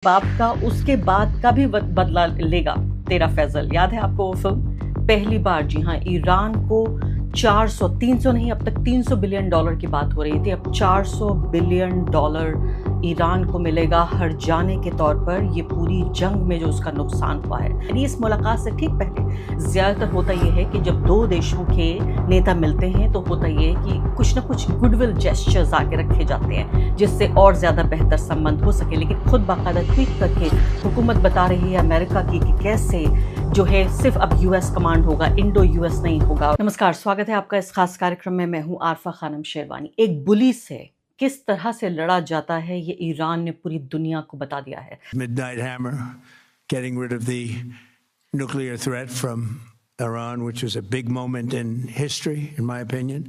बाप का उसके बाद का भी बदला लेगा तेरा फैजल। याद है आपको वो फिल्म? पहली बार, जी हाँ, ईरान को 400 300 नहीं, अब तक 300 बिलियन डॉलर की बात हो रही थी। अब 400 बिलियन डॉलर ईरान को मिलेगा हर जाने के तौर पर, ये पूरी जंग में जो उसका नुकसान हुआ है। यानी इस मुलाकात से ठीक पहले ज्यादातर होता यह है कि जब दो देशों के नेता मिलते हैं तो होता यह है कि कुछ ना कुछ गुडविल जेस्चर्स आगे रखे जाते हैं जिससे और ज्यादा बेहतर संबंध हो सके। लेकिन खुद बाकायदा ट्वीट करके हुकूमत बता रही है अमेरिका की कि कैसे जो है सिर्फ अब यूएस कमांड होगा, इंडो यूएस नहीं होगा। नमस्कार, स्वागत है आपका इस खास कार्यक्रम में। मैं हूं आरफा खानम शेरवानी। एक बुली से किस तरह से लड़ा जाता है ये ईरान ने पूरी दुनिया को बता दिया है। Midnight hammer, getting rid of the nuclear threat from Iran, which was a big moment in history, in my opinion.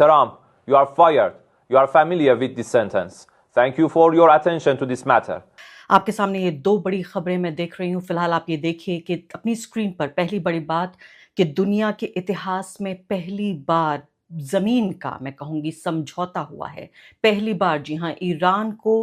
Taram, you are fired. You are familiar with this sentence. Thank you for your attention to this matter. आपके सामने ये दो बड़ी खबरें मैं देख रही हूँ। फिलहाल आप ये देखिए कि अपनी स्क्रीन पर पहली बड़ी बात कि दुनिया के इतिहास में पहली बार जमीन का, मैं कहूँगी, समझौता हुआ है। पहली बार, जी हाँ, ईरान को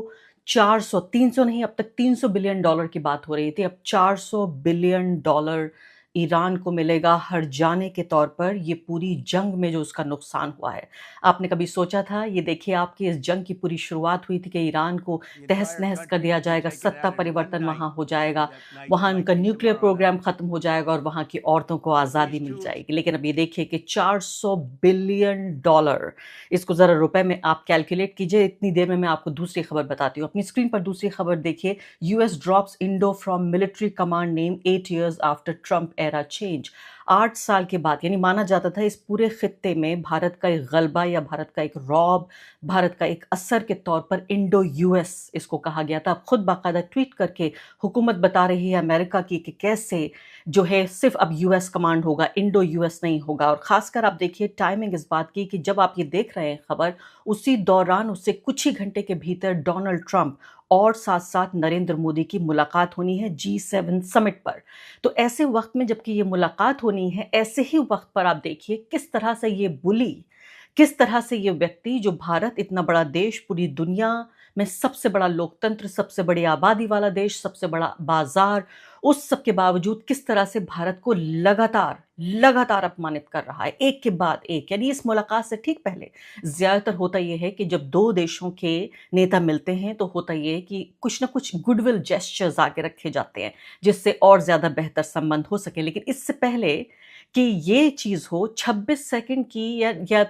400 300 नहीं, अब तक 300 बिलियन डॉलर की बात हो रही थी। अब 400 बिलियन डॉलर ईरान को मिलेगा हर जाने के तौर पर, ये पूरी जंग में जो उसका नुकसान हुआ है। आपने कभी सोचा था? ये देखिए, आपकी इस जंग की पूरी शुरुआत हुई थी कि ईरान को तहस नहस कर दिया जाएगा, सत्ता परिवर्तन वहां हो जाएगा, वहां उनका न्यूक्लियर प्रोग्राम खत्म हो जाएगा और वहां की औरतों को आज़ादी मिल जाएगी। लेकिन अब ये देखिए कि 400 बिलियन डॉलर, इसको ज़रा रुपए में आप कैलकुलेट कीजिए। इतनी देर में मैं आपको दूसरी खबर बताती हूँ। अपनी स्क्रीन पर दूसरी खबर देखिए। US drops Indo from military command name 8 years after Trump era change. 8 साल के बाद, यानी माना जाता था इस पूरे खित्ते में भारत का एक गलबा या भारत का एक रौब, भारत का एक असर के तौर पर इंडो यूएस इसको कहा गया था। खुद बाकायदा ट्वीट करके हुकूमत बता रही है अमेरिका की कि कैसे जो है सिर्फ अब यूएस कमांड होगा, इंडो यूएस नहीं होगा। और खासकर आप देखिए टाइमिंग इस बात की कि जब आप ये देख रहे हैं खबर, उसी दौरान उससे कुछ ही घंटे के भीतर डोनाल्ड ट्रंप और साथ साथ नरेंद्र मोदी की मुलाकात होनी है G7 समिट पर। तो ऐसे वक्त में जबकि ये मुलाकात होनी है, ऐसे ही वक्त पर आप देखिए किस तरह से ये बुली, किस तरह से ये व्यक्ति, जो भारत इतना बड़ा देश, पूरी दुनिया में सबसे बड़ा लोकतंत्र, सबसे बड़ी आबादी वाला देश, सबसे बड़ा बाजार, उस सब के बावजूद किस तरह से भारत को लगातार लगातार अपमानित कर रहा है, एक के बाद एक। यानी इस मुलाकात से ठीक पहले ज्यादातर होता यह है कि जब दो देशों के नेता मिलते हैं तो होता यह है कि कुछ ना कुछ गुडविल जेस्चर्स आगे रखे जाते हैं जिससे और ज्यादा बेहतर संबंध हो सके। लेकिन इससे पहले कि ये चीज हो, 26 सेकंड की या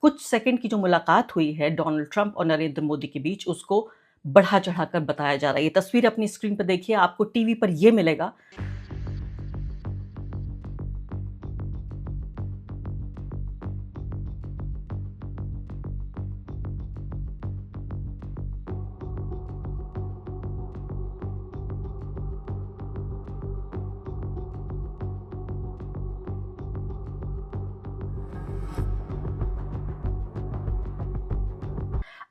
कुछ सेकंड की जो मुलाकात हुई है डोनाल्ड ट्रंप और नरेंद्र मोदी के बीच, उसको बढ़ा चढ़ाकर बताया जा रहा है। ये तस्वीर अपनी स्क्रीन पर देखिए, आपको टीवी पर ये मिलेगा।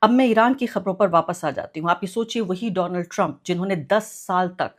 अब मैं ईरान की खबरों पर वापस आ जाती हूँ। आप ये सोचिए, वही डोनाल्ड ट्रंप जिन्होंने 10 साल तक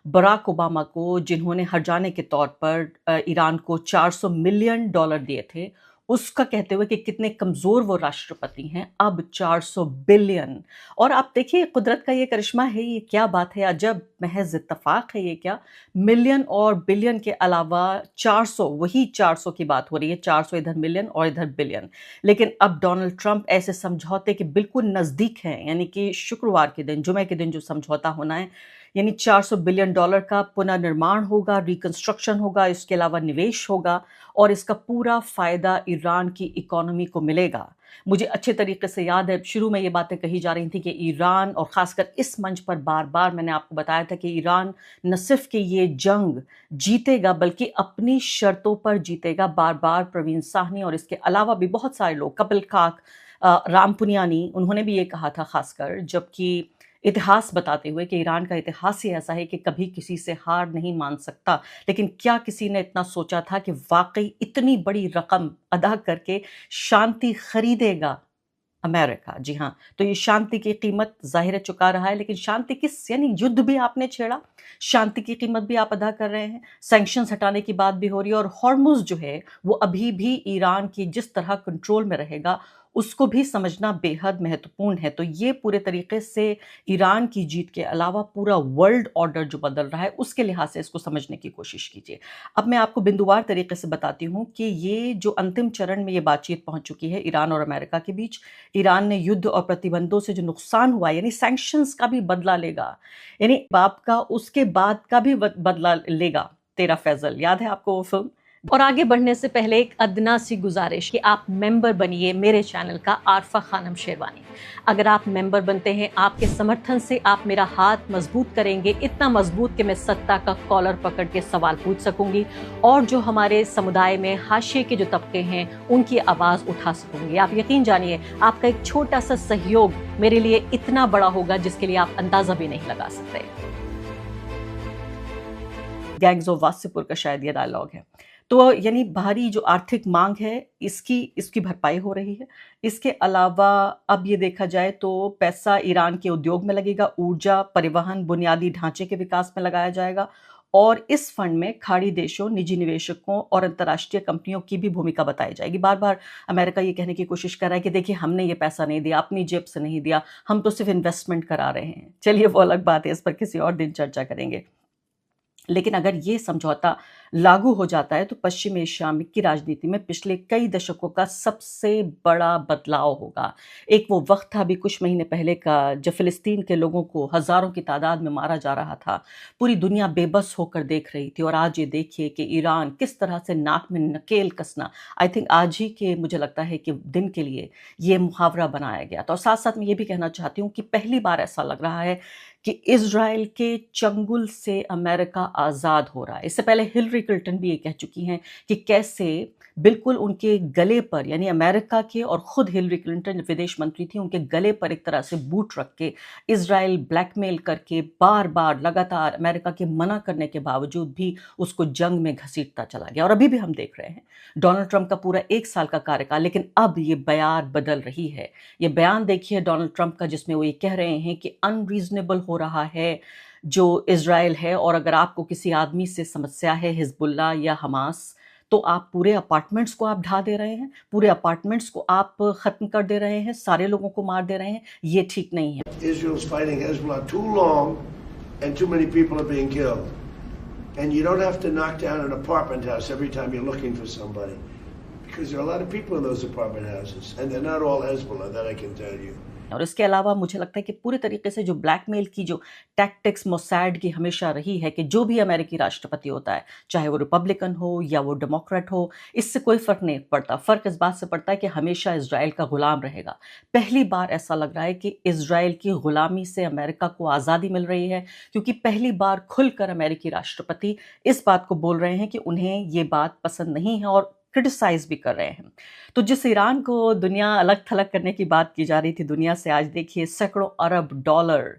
बराक ओबामा को, जिन्होंने हर जाने के तौर पर ईरान को 400 मिलियन डॉलर दिए थे, उसका कहते हुए कि कितने कमज़ोर वो राष्ट्रपति हैं, अब 400 बिलियन। और आप देखिए कुदरत का ये करिश्मा है, ये क्या बात है, अजब महज इत्तफाक है ये क्या। मिलियन और बिलियन के अलावा 400, वही 400 की बात हो रही है, 400 इधर मिलियन और इधर बिलियन। लेकिन अब डोनाल्ड ट्रंप ऐसे समझौते के बिल्कुल नज़दीक हैं, यानी कि शुक्रवार के दिन, जुमे के दिन जो समझौता होना है, यानी 400 बिलियन डॉलर का पुनर्निर्माण होगा, रिकंस्ट्रक्शन होगा, इसके अलावा निवेश होगा और इसका पूरा फायदा ईरान की इकोनॉमी को मिलेगा। मुझे अच्छे तरीके से याद है, शुरू में ये बातें कही जा रही थी कि ईरान, और खासकर इस मंच पर बार बार मैंने आपको बताया था कि ईरान न सिर्फ कि ये जंग जीतेगा बल्कि अपनी शर्तों पर जीतेगा। बार बार प्रवीण साहनी और इसके अलावा भी बहुत सारे लोग, कपिल काक, राम पुनियानी, उन्होंने भी ये कहा था, खासकर जबकि इतिहास बताते हुए कि ईरान का इतिहास ही ऐसा है कि कभी किसी से हार नहीं मान सकता। लेकिन क्या किसी ने इतना सोचा था कि वाक़ई इतनी बड़ी रक़म अदा करके शांति खरीदेगा अमेरिका? जी हाँ, तो ये शांति की कीमत ज़ाहिर है चुका रहा है, लेकिन शांति किस, यानी युद्ध भी आपने छेड़ा, शांति की कीमत भी आप अदा कर रहे हैं, सैंक्शंस हटाने की बात भी हो रही है और हॉर्मुज़ जो है, वो अभी भी ईरान की जिस तरह कंट्रोल में रहेगा, उसको भी समझना बेहद महत्वपूर्ण है। तो ये पूरे तरीके से ईरान की जीत के अलावा पूरा वर्ल्ड ऑर्डर जो बदल रहा है, उसके लिहाज से इसको समझने की कोशिश कीजिए। अब मैं आपको बिंदुवार तरीके से बताती हूँ कि ये जो अंतिम चरण में ये बातचीत पहुँच चुकी है ईरान और अमेरिका के बीच, ईरान ने युद्ध और प्रतिबंधों से जो नुकसान हुआ यानी सैंक्शंस का भी बदला लेगा, यानी बाप का उसके बाद का भी बदला लेगा। तेरा फैजल, याद है आपको वो फिल्म? और आगे बढ़ने से पहले एक अदना सी गुजारिश कि आप मेंबर बनिए मेरे चैनल का आरफा खानम शेरवानी। अगर आप मेंबर बनते हैं, आपके समर्थन से आप मेरा हाथ मजबूत करेंगे, इतना मजबूत कि मैं सत्ता का कॉलर पकड़ के सवाल पूछ सकूंगी और जो हमारे समुदाय में हाशिए के जो तबके हैं उनकी आवाज़ उठा सकूंगी। आप यकीन जानिए, आपका एक छोटा सा सहयोग मेरे लिए इतना बड़ा होगा जिसके लिए आप अंदाजा भी नहीं लगा सकते। गैंग्स ऑफ वासेपुर का शायद ये डायलॉग है। तो यानी बाहरी जो आर्थिक मांग है इसकी भरपाई हो रही है। इसके अलावा अब ये देखा जाए तो पैसा ईरान के उद्योग में लगेगा, ऊर्जा, परिवहन, बुनियादी ढांचे के विकास में लगाया जाएगा और इस फंड में खाड़ी देशों, निजी निवेशकों और अंतर्राष्ट्रीय कंपनियों की भी भूमिका बताई जाएगी। बार बार अमेरिका ये कहने की कोशिश कर रहा है कि देखिए हमने ये पैसा नहीं दिया, अपनी जेब से नहीं दिया, हम तो सिर्फ इन्वेस्टमेंट करा रहे हैं। चलिए वो अलग बात है, इस पर किसी और दिन चर्चा करेंगे। लेकिन अगर ये समझौता लागू हो जाता है तो पश्चिम एशिया की राजनीति में पिछले कई दशकों का सबसे बड़ा बदलाव होगा। एक वो वक्त था अभी कुछ महीने पहले का जब फिलिस्तीन के लोगों को हजारों की तादाद में मारा जा रहा था, पूरी दुनिया बेबस होकर देख रही थी और आज ये देखिए कि ईरान किस तरह से नाक में नकेल कसना, आई थिंक आज ही के मुझे लगता है कि दिन के लिए ये मुहावरा बनाया गया था। और साथ साथ मैं ये भी कहना चाहती हूँ कि पहली बार ऐसा लग रहा है कि इज़राइल के चंगुल से अमेरिका आज़ाद हो रहा है। इससे पहले हिलरी क्लिंटन भी ये कह चुकी हैं कि कैसे बिल्कुल उनके गले पर, यानी अमेरिका के और ख़ुद हिलरी क्लिंटन विदेश मंत्री थी, उनके गले पर एक तरह से बूट रख के इज़राइल ब्लैकमेल करके बार बार लगातार अमेरिका के मना करने के बावजूद भी उसको जंग में घसीटता चला गया। और अभी भी हम देख रहे हैं डोनाल्ड ट्रंप का पूरा 1 साल का कार्यकाल, लेकिन अब ये बयान बदल रही है। ये बयान देखिए डोनाल्ड ट्रंप का, जिसमें वो ये कह रहे हैं कि अनरीजनेबल हो रहा है जो इज़राइल है और अगर आपको किसी आदमी से समस्या है, हिजबुल्लाह या हमास, तो आप पूरे अपार्टमेंट्स को आप ढा दे रहे हैं, पूरे अपार्टमेंट्स को आप ख़त्म कर दे रहे हैं, सारे लोगों को मार दे रहे हैं। ये ठीक नहीं है। Israel's fighting Hezbollah too long and too many people are being killed. And you don't have to knock down an apartment house every time you're looking for somebody. Because there are a lot of people in those apartment houses and they're not all Hezbollah, that I can tell you. और इसके अलावा मुझे लगता है कि पूरे तरीके से जो ब्लैकमेल की जो टैक्टिक्स मोसाड की हमेशा रही है कि जो भी अमेरिकी राष्ट्रपति होता है, चाहे वो रिपब्लिकन हो या वो डेमोक्रेट हो, इससे कोई फ़र्क नहीं पड़ता। फ़र्क इस बात से पड़ता है कि हमेशा इज़राइल का ग़ुलाम रहेगा। पहली बार ऐसा लग रहा है कि इज़राइल की ग़ुलामी से अमेरिका को आज़ादी मिल रही है, क्योंकि पहली बार खुलकर अमेरिकी राष्ट्रपति इस बात को बोल रहे हैं कि उन्हें ये बात पसंद नहीं है और क्रिटिसाइज भी कर रहे हैं। तो जिस ईरान को दुनिया अलग थलग करने की बात की जा रही थी दुनिया से, आज देखिए सैकड़ों अरब डॉलर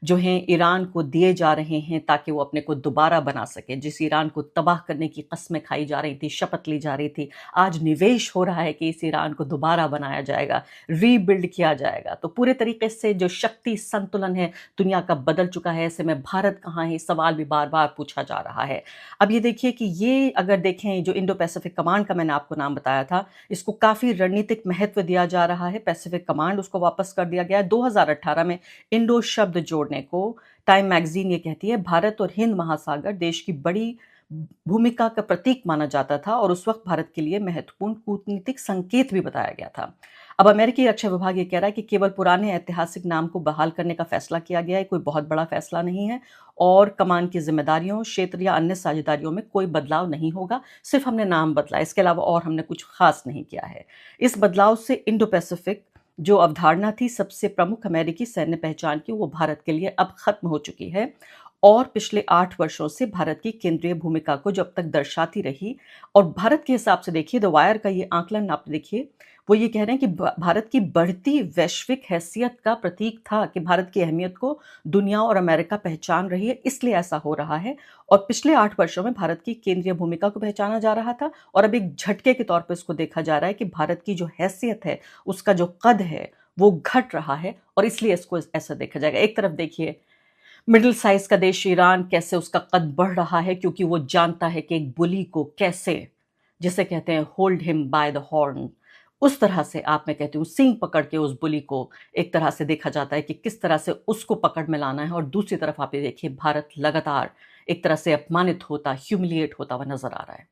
जो हैं ईरान को दिए जा रहे हैं ताकि वो अपने को दोबारा बना सके। जिस ईरान को तबाह करने की कस्में खाई जा रही थी, शपथ ली जा रही थी, आज निवेश हो रहा है कि इस ईरान को दोबारा बनाया जाएगा, रीबिल्ड किया जाएगा। तो पूरे तरीके से जो शक्ति संतुलन है दुनिया का बदल चुका है। ऐसे में भारत कहाँ है, सवाल भी बार बार पूछा जा रहा है। अब ये देखिए कि ये अगर देखें जो इंडो पैसिफिक कमांड का मैंने आपको नाम बताया था, इसको काफ़ी रणनीतिक महत्व दिया जा रहा है। पैसिफिक कमांड उसको वापस कर दिया गया। 2018 में इंडो शब्द जोड़ने को टाइम मैगजीन ये कहती है भारत और हिंद महासागर देश की बड़ी भूमिका का प्रतीक माना जाता था और उस वक्त भारत के लिए महत्वपूर्ण कूटनीतिक संकेत भी बताया गया था। अब अमेरिकी रक्षा विभाग ये कह रहा है कि केवल पुराने ऐतिहासिक नाम को बहाल करने का फैसला किया गया है, कोई बहुत बड़ा फैसला नहीं है और कमान की जिम्मेदारियों, क्षेत्र या अन्य साझेदारियों में कोई बदलाव नहीं होगा, सिर्फ हमने नाम बदला, इसके अलावा और हमने कुछ खास नहीं किया है। इस बदलाव से इंडो पैसिफिक जो अवधारणा थी सबसे प्रमुख अमेरिकी सैन्य पहचान की, वो भारत के लिए अब खत्म हो चुकी है और पिछले 8 वर्षों से भारत की केंद्रीय भूमिका को जब तक दर्शाती रही। और भारत के हिसाब से देखिए, द वायर का ये आंकलन आप देखिए, वो ये कह रहे हैं कि भारत की बढ़ती वैश्विक हैसियत का प्रतीक था कि भारत की अहमियत को दुनिया और अमेरिका पहचान रही है, इसलिए ऐसा हो रहा है। और पिछले 8 वर्षों में भारत की केंद्रीय भूमिका को पहचाना जा रहा था, और अब एक झटके के तौर पर इसको देखा जा रहा है कि भारत की जो हैसियत है, उसका जो कद है, वो घट रहा है, और इसलिए इसको ऐसा देखा जाएगा। एक तरफ देखिए, मिडिल साइज का देश ईरान कैसे उसका कद बढ़ रहा है, क्योंकि वो जानता है कि एक बुली को कैसे, जिसे कहते हैं hold him by the horn, उस तरह से, आप मैं कहती हूँ सींग पकड़ के उस बुली को एक तरह से देखा जाता है कि किस तरह से उसको पकड़ में लाना है। और दूसरी तरफ आप ये देखिए, भारत लगातार एक तरह से अपमानित होता, ह्यूमिलिएट होता हुआ नजर आ रहा है।